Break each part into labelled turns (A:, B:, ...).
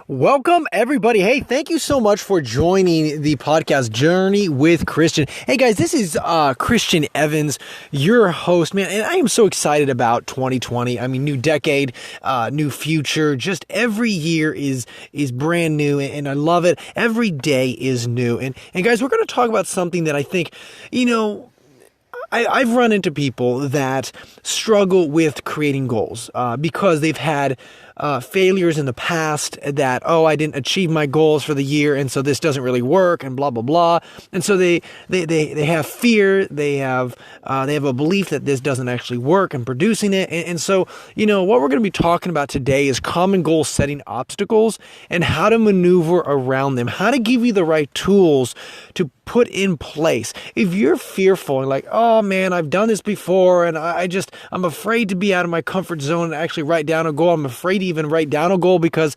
A: Welcome, everybody. Hey, thank you so much for joining the podcast Journey with Christian. Hey, guys, this is Christian Evans, your host, man, and I am so excited about 2020. I mean, new decade, new future. Just every year is brand new, and I love it. Every day is new. And guys, we're going to talk about something that I think, I've run into people that struggle with creating goals because they've had failures in the past that, I didn't achieve my goals for the year, and so this doesn't really work, and blah, blah, blah. And so they have fear, they have a belief that this doesn't actually work and producing it. And so, what we're going to be talking about today is common goal setting obstacles and how to maneuver around them, how to give you the right tools to put in place. If you're fearful and like, oh man, I've done this before and I'm afraid to be out of my comfort zone and actually write down a goal. I'm afraid to even write down a goal because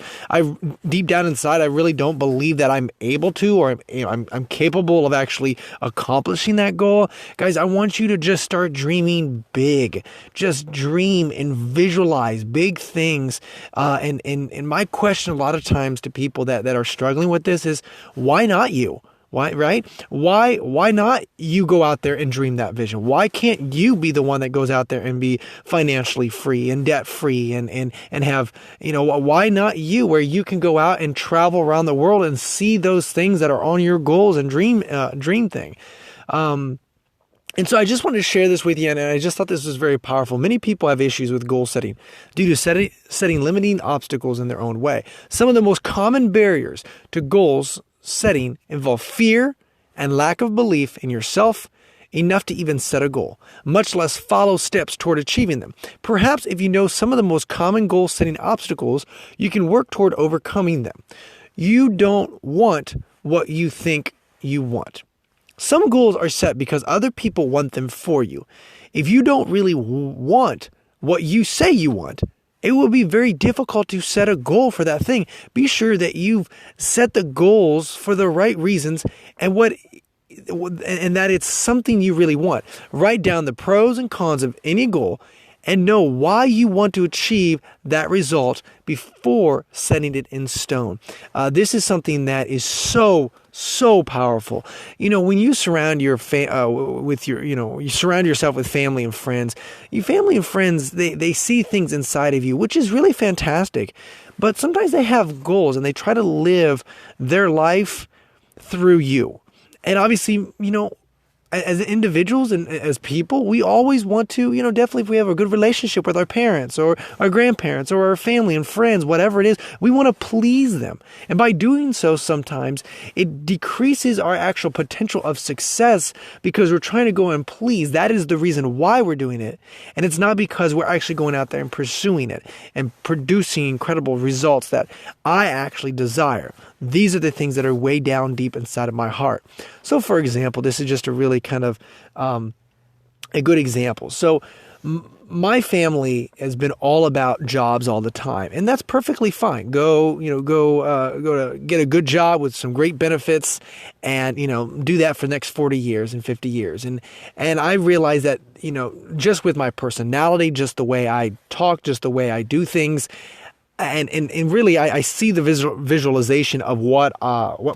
A: deep down inside, I really don't believe that I'm able to, or I'm capable of actually accomplishing that goal. Guys, I want you to just start dreaming big. Just dream and visualize big things. And my question a lot of times to people that are struggling with this is, why not you? Why, right? Why not you go out there and dream that vision? Why can't you be the one that goes out there and be financially free and debt free and have, why not you, where you can go out and travel around the world and see those things that are on your goals and dream thing. And so I just wanted to share this with you, and I just thought this was very powerful. Many people have issues with goal setting due to setting limiting obstacles in their own way. Some of the most common barriers to goals setting involve fear and lack of belief in yourself enough to even set a goal, much less follow steps toward achieving them. Perhaps if you know some of the most common goal setting obstacles, you can work toward overcoming them. You don't want what you think you want. Some goals are set because other people want them for you. If you don't really want what you say you want, it will be very difficult to set a goal for that thing. Be sure that you've set the goals for the right reasons and that it's something you really want. Write down the pros and cons of any goal and know why you want to achieve that result before setting it in stone. This is something that is so powerful. When you surround you surround yourself with family and friends. Your family and friends, they see things inside of you, which is really fantastic. But sometimes they have goals and they try to live their life through you. And obviously, as individuals and as people, we always want to, definitely if we have a good relationship with our parents or our grandparents or our family and friends, whatever it is, we want to please them. And by doing so, sometimes it decreases our actual potential of success because we're trying to go and please. That is the reason why we're doing it. And it's not because we're actually going out there and pursuing it and producing incredible results that I actually desire. These are the things that are way down deep inside of my heart. So, for example, this is just a really kind of a good example. So, my family has been all about jobs all the time, and that's perfectly fine. Go to get a good job with some great benefits, and do that for the next 40 years and 50 years. And I realized that just with my personality, just the way I talk, just the way I do things. And really, I see the visualization of what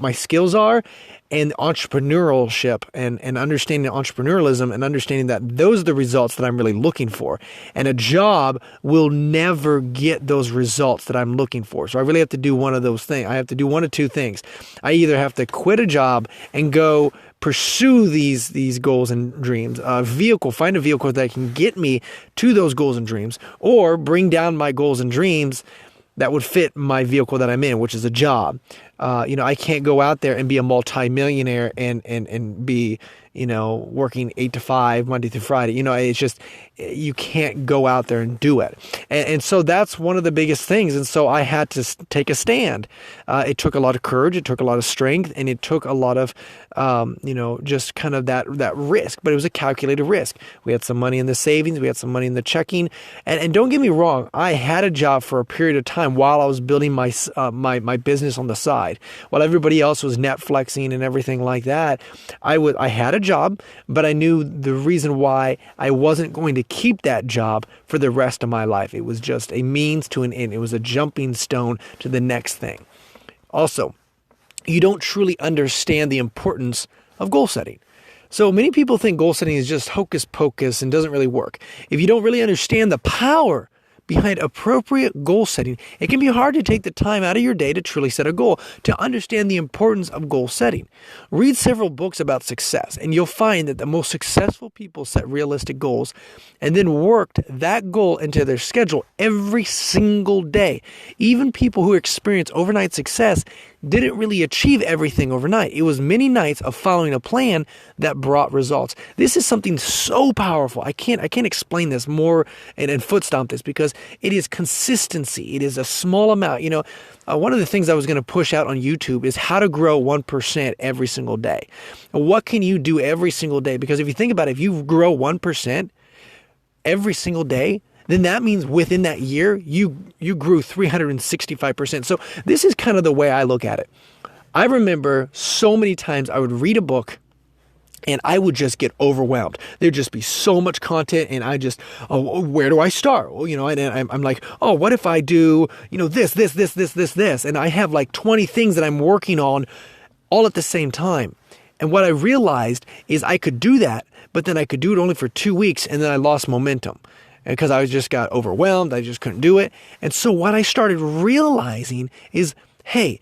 A: my skills are, and entrepreneurship and understanding entrepreneurialism and understanding that those are the results that I'm really looking for. And a job will never get those results that I'm looking for. So I really have to do one of those things. I have to do one of two things. I either have to quit a job and go pursue these goals and dreams, find a vehicle that can get me to those goals and dreams, or bring down my goals and dreams that would fit my vehicle that I'm in, which is a job. I can't go out there and be a multimillionaire and be, working 8 to 5, Monday through Friday. It's just, you can't go out there and do it. And so that's one of the biggest things. And so I had to take a stand. It took a lot of courage. It took a lot of strength, and it took a lot of, just kind of that risk, but it was a calculated risk. We had some money in the savings. We had some money in the checking. And don't get me wrong. I had a job for a period of time while I was building my business on the side. While everybody else was Netflixing and everything like that, I had a job, but I knew the reason why I wasn't going to keep that job for the rest of my life. It was just a means to an end. It was a jumping stone to the next thing. Also, you don't truly understand the importance of goal setting. So many people think goal setting is just hocus pocus and doesn't really work. If you don't really understand the power behind appropriate goal setting, it can be hard to take the time out of your day to truly set a goal, to understand the importance of goal setting. Read several books about success, and you'll find that the most successful people set realistic goals and then worked that goal into their schedule every single day. Even people who experience overnight success didn't really achieve everything overnight. It was many nights of following a plan that brought results. This is something so powerful. I can't explain this more and foot stomp this, because it is consistency. It is a small amount. One of the things I was going to push out on YouTube is how to grow 1% every single day. What can you do every single day? Because if you think about it, if you grow 1% every single day, then that means within that year, you grew 365%. So this is kind of the way I look at it. I remember so many times I would read a book and I would just get overwhelmed. There'd just be so much content, and I just, where do I start? And I'm like, what if I do, this, and I have like 20 things that I'm working on all at the same time. And what I realized is I could do that, but then I could do it only for 2 weeks, and then I lost momentum. Because I just got overwhelmed, I just couldn't do it. And so what I started realizing is, hey,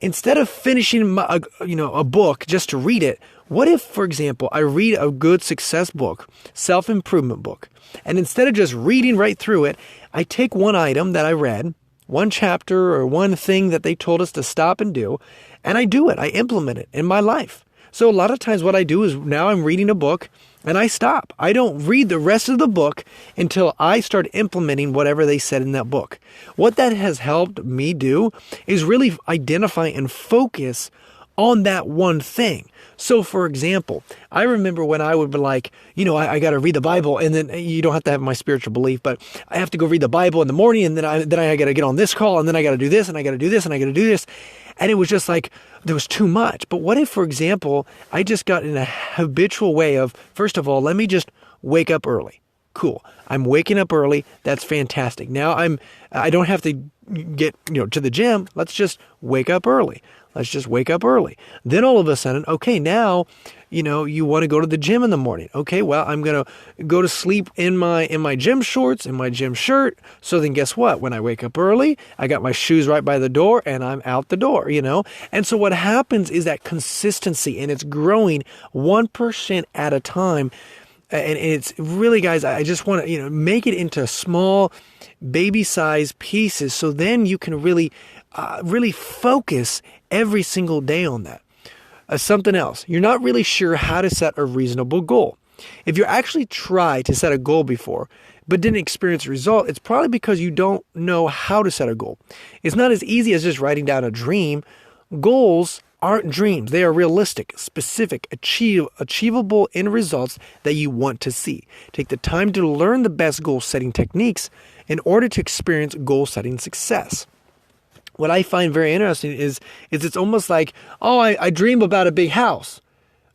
A: instead of finishing a book just to read it, what if, for example, I read a good success book, self-improvement book, and instead of just reading right through it, I take one item that I read, one chapter or one thing that they told us to stop and do, and I do it. I implement it in my life. So a lot of times what I do is now I'm reading a book and I stop. I don't read the rest of the book until I start implementing whatever they said in that book. What that has helped me do is really identify and focus on that one thing. So for example, I remember when I would be like, I got to read the Bible, and then you don't have to have my spiritual belief, but I have to go read the Bible in the morning, and then I got to get on this call, and then I got to do this, and I got to do this, and I got to do this. And it was just like, there was too much. But what if, for example, I just got in a habitual way of, first of all, let me just wake up early. Cool. I'm waking up early. That's fantastic. Now I don't have to get, to the gym. Let's just wake up early. Let's just wake up early. Then all of a sudden, okay, now, you want to go to the gym in the morning. Okay, well, I'm going to go to sleep in my gym shorts, in my gym shirt. So then guess what? When I wake up early, I got my shoes right by the door and I'm out the door, And so what happens is that consistency, and it's growing 1% at a time. And it's really, guys, I just want to, make it into small baby-sized pieces, so then you can really focus every single day on that. Something else, you're not really sure how to set a reasonable goal. If you actually tried to set a goal before, but didn't experience a result, it's probably because you don't know how to set a goal. It's not as easy as just writing down a dream. Goals aren't dreams. They are realistic, specific, achievable end results that you want to see. Take the time to learn the best goal-setting techniques in order to experience goal-setting success. What I find very interesting is it's almost like, I dream about a big house,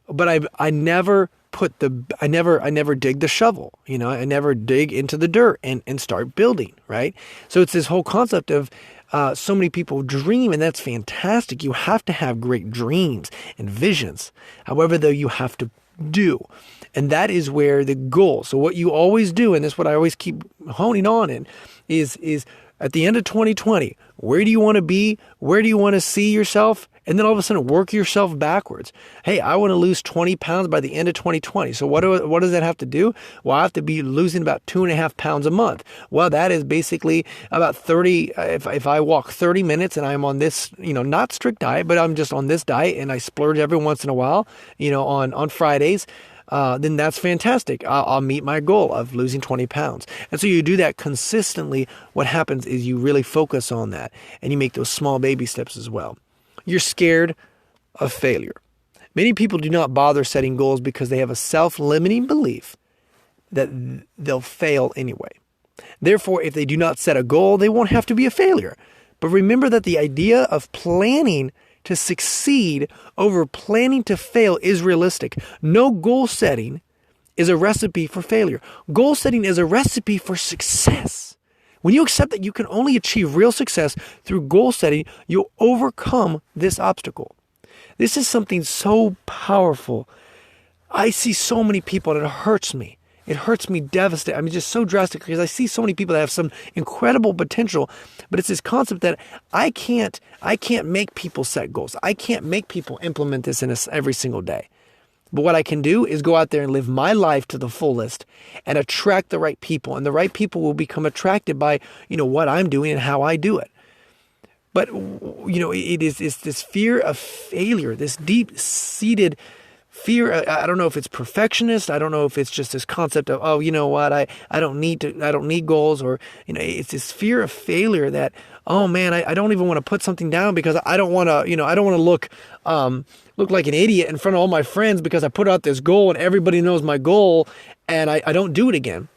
A: but I never dig the shovel. I never dig into the dirt and start building, right? So it's this whole concept of so many people dream, and that's fantastic. You have to have great dreams and visions. However, though, you have to do. And that is where the goal. So what you always do, and this is what I always keep honing on in, is at the end of 2020, where do you want to be? Where do you want to see yourself? And then all of a sudden work yourself backwards. Hey, I want to lose 20 pounds by the end of 2020. So what does that have to do? Well, I have to be losing about 2.5 pounds a month. Well, that is basically about 30. If I walk 30 minutes and I'm on this, not strict diet, but I'm just on this diet and I splurge every once in a while, on Fridays, then that's fantastic. I'll meet my goal of losing 20 pounds. And so you do that consistently. What happens is you really focus on that, and you make those small baby steps as well. You're scared of failure. Many people do not bother setting goals because they have a self-limiting belief that they'll fail anyway. Therefore, if they do not set a goal, they won't have to be a failure. But remember that the idea of planning to succeed over planning to fail is realistic. No goal setting is a recipe for failure. Goal setting is a recipe for success. When you accept that you can only achieve real success through goal setting, you'll overcome this obstacle. This is something so powerful. I see so many people and it hurts me. It hurts me devastating. I mean, just so drastically, because I see so many people that have some incredible potential, but it's this concept that I can't make people set goals. I can't make people implement this every single day. But what I can do is go out there and live my life to the fullest and attract the right people. And the right people will become attracted by, what I'm doing and how I do it. But, it's this fear of failure, this deep-seated fear. I don't know if it's perfectionist. I don't know if it's just this concept of, I don't need goals, or, it's this fear of failure that, oh man, I don't even want to put something down because I don't want to, look like an idiot in front of all my friends because I put out this goal and everybody knows my goal and I don't do it again.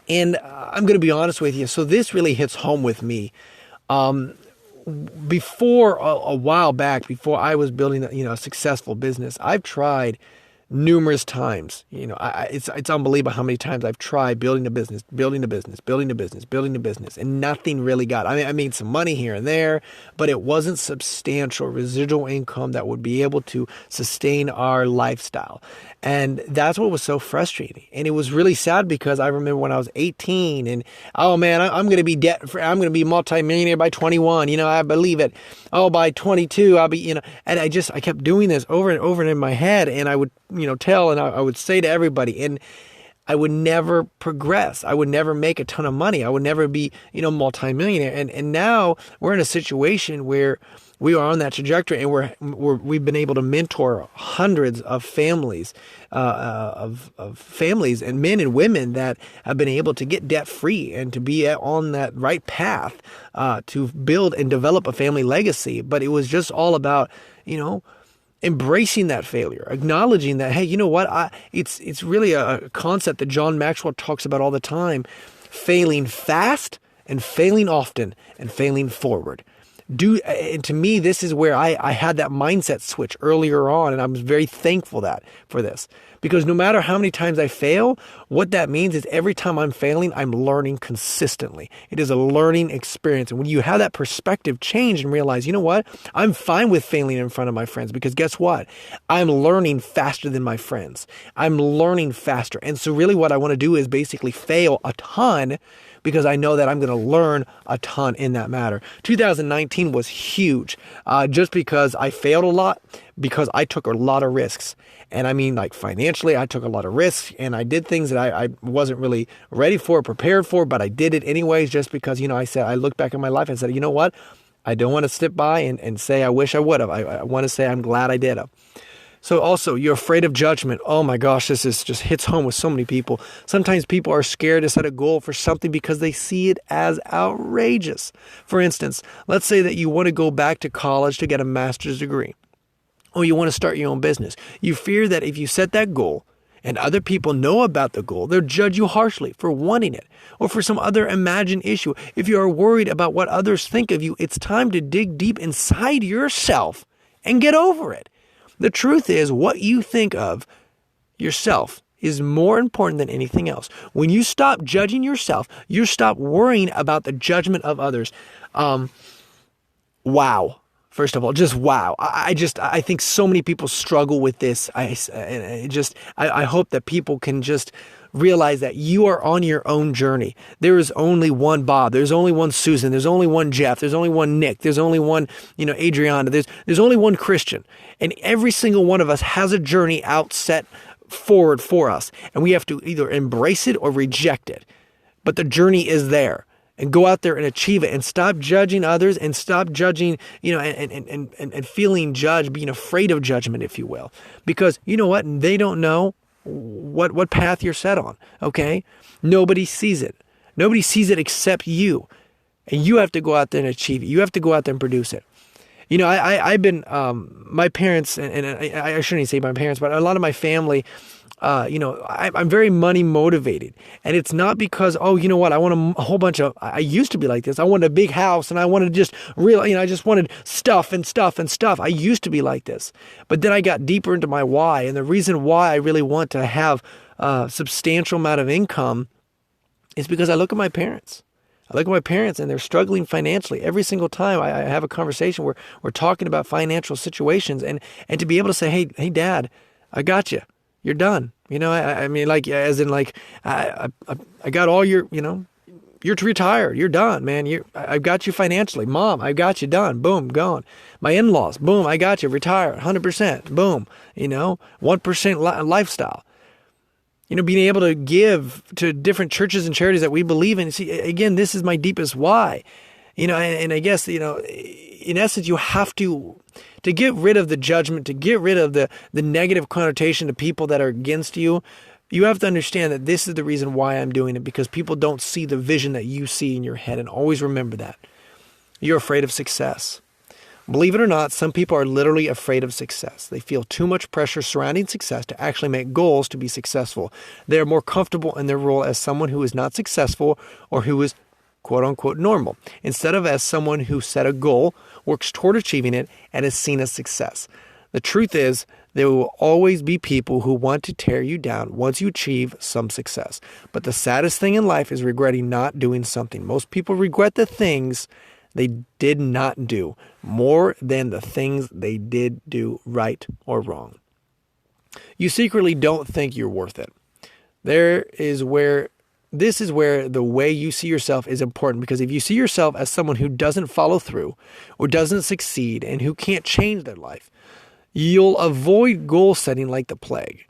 A: And I'm going to be honest with you. So this really hits home with me. Before a while back, before I was building a successful business, I've tried numerous times. It's unbelievable how many times I've tried building a business, and nothing really got. I made some money here and there, but it wasn't substantial residual income that would be able to sustain our lifestyle. And that's what was so frustrating. And it was really sad because I remember when I was 18 and, oh man, I'm going to be debt-free. I'm going to be a multimillionaire by 21. I believe it. Oh, by 22, I'll be, and I kept doing this over and over in my head. And I would, tell, and I would say to everybody, and I would never progress. I would never make a ton of money. I would never be, multimillionaire. And now we're in a situation where we are on that trajectory, and we've been able to mentor hundreds of families, of families and men and women that have been able to get debt free and to be on that right path to build and develop a family legacy. But it was just all about, embracing that failure, acknowledging that, hey, you know what? It's really a concept that John Maxwell talks about all the time: failing fast and failing often and failing forward. And to me, this is where I had that mindset switch earlier on, and I'm very thankful for this. Because no matter how many times I fail, what that means is every time I'm failing, I'm learning consistently. It is a learning experience. And when you have that perspective change and realize, you know what? I'm fine with failing in front of my friends, because guess what? I'm learning faster than my friends. I'm learning faster. And so really what I want to do is basically fail a ton, because I know that I'm going to learn a ton in that matter. 2019 was huge, just because I failed a lot, because I took a lot of risks. And I mean, like financially, I took a lot of risks, and I did things that I wasn't really ready for, prepared for, but I did it anyways, just because, I looked back at my life and said, you know what? I don't want to sit by and say, I wish I would have. I want to say, I'm glad I did have. So also, you're afraid of judgment. Oh my gosh, this is just hits home with so many people. Sometimes people are scared to set a goal for something because they see it as outrageous. For instance, let's say that you want to go back to college to get a master's degree, or you want to start your own business. You fear that if you set that goal and other people know about the goal, they'll judge you harshly for wanting it or for some other imagined issue. If you are worried about what others think of you, it's time to dig deep inside yourself and get over it. The truth is, what you think of yourself is more important than anything else. When you stop judging yourself, you stop worrying about the judgment of others. Wow. First of all, just wow. I think so many people struggle with this. I hope that people can just realize that you are on your own journey. There is only one Bob. There's only one Susan. There's only one Jeff. There's only one Nick. There's only one, Adriana. There's only one Christian. And every single one of us has a journey out set forward for us. And we have to either embrace it or reject it. But the journey is there. And go out there and achieve it, and stop judging others, and stop judging, and feeling judged, being afraid of judgment, if you will. Because you know what? They don't know what path you're set on, okay? Nobody sees it. Nobody sees it except you. And you have to go out there and achieve it. You have to go out there and produce it. I've been, my parents, and I shouldn't say my parents, but a lot of my family, I'm very money motivated, and it's not because, oh, you know what? I want a whole bunch of, I used to be like this. I wanted a big house, and I wanted just I just wanted stuff and stuff and stuff. I used to be like this, but then I got deeper into my why. And the reason why I really want to have a substantial amount of income is because I look at my parents. I look at my parents and they're struggling financially. Every single time I have a conversation where we're talking about financial situations, and to be able to say, hey, Dad, I got you. You're done. I mean, like, as in, like, I got all your, you're retired. You're done, man. I've got you financially. Mom, I've got you done. Boom, gone. My in-laws, boom, I got you retired. 100%. Boom. 1% lifestyle. Being able to give to different churches and charities that we believe in. See, again, this is my deepest why. And I guess, in essence, you have to get rid of the judgment, to get rid of the negative connotation to people that are against you. You have to understand that this is the reason why I'm doing it, because people don't see the vision that you see in your head. And always remember that. You're afraid of success. Believe it or not, some people are literally afraid of success. They feel too much pressure surrounding success to actually make goals to be successful. They are more comfortable in their role as someone who is not successful or who is quote unquote normal, instead of as someone who set a goal, works toward achieving it, and is seen as success. The truth is, there will always be people who want to tear you down once you achieve some success. But the saddest thing in life is regretting not doing something. Most people regret the things they did not do more than the things they did do right or wrong. You secretly don't think you're worth it. This is where the way you see yourself is important, because if you see yourself as someone who doesn't follow through or doesn't succeed and who can't change their life, you'll avoid goal setting like the plague.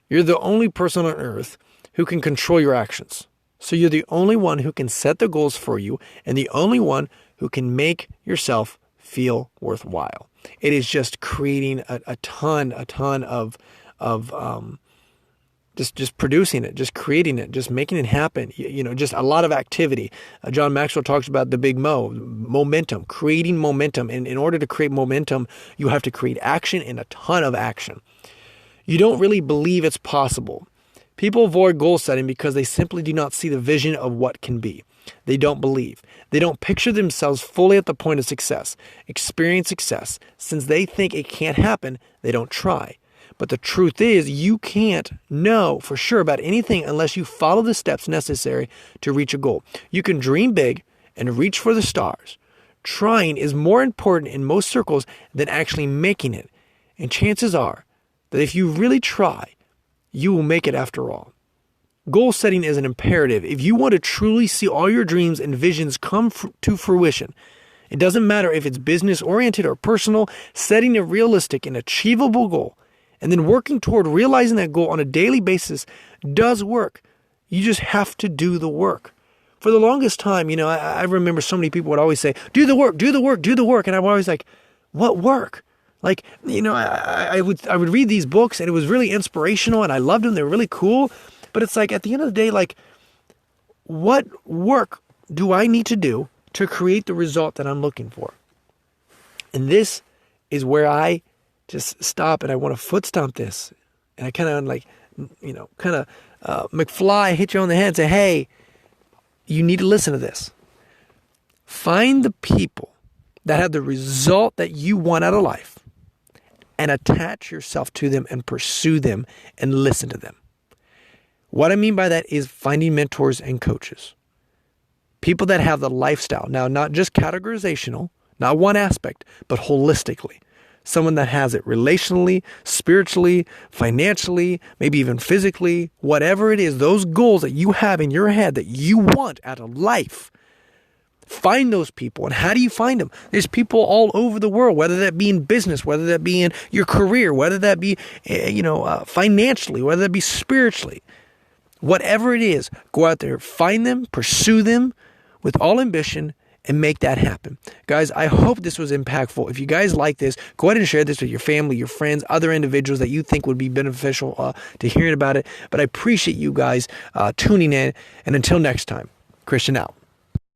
A: You're the only person on earth who can control your actions. So you're the only one who can set the goals for you, and the only one who can make yourself feel worthwhile. It is just creating a ton of just producing it, just creating it, just making it happen. Just a lot of activity. John Maxwell talks about the big momentum, creating momentum. And in order to create momentum, you have to create action, and a ton of action. You don't really believe it's possible. People avoid goal setting because they simply do not see the vision of what can be. They don't believe. They don't picture themselves fully at the point of success, experience success. Since they think it can't happen, they don't try. But the truth is, you can't know for sure about anything unless you follow the steps necessary to reach a goal. You can dream big and reach for the stars. Trying is more important in most circles than actually making it. And chances are that if you really try, you will make it after all. Goal setting is an imperative. If you want to truly see all your dreams and visions come to fruition, it doesn't matter if it's business oriented or personal, setting a realistic and achievable goal and then working toward realizing that goal on a daily basis does work. You just have to do the work. For the longest time, I remember so many people would always say, do the work, do the work, do the work. And I'm always like, what work? Like, I would read these books and it was really inspirational and I loved them. They were really cool. But it's like, at the end of the day, like, what work do I need to do to create the result that I'm looking for? And this is where I just stop and I want to foot stomp this. And I kind of McFly, hit you on the head and say, hey, you need to listen to this. Find the people that have the result that you want out of life and attach yourself to them and pursue them and listen to them. What I mean by that is finding mentors and coaches. People that have the lifestyle. Now, not just categorizational, not one aspect, but holistically. Someone that has it relationally, spiritually, financially, maybe even physically, whatever it is, those goals that you have in your head that you want out of life. Find those people. And how do you find them? There's people all over the world, whether that be in business, whether that be in your career, whether that be, financially, whether that be spiritually. Whatever it is, go out there, find them, pursue them with all ambition, and make that happen. Guys, I hope this was impactful. If you guys like this, go ahead and share this with your family, your friends, other individuals that you think would be beneficial to hearing about it. But I appreciate you guys tuning in. And until next time, Christian out.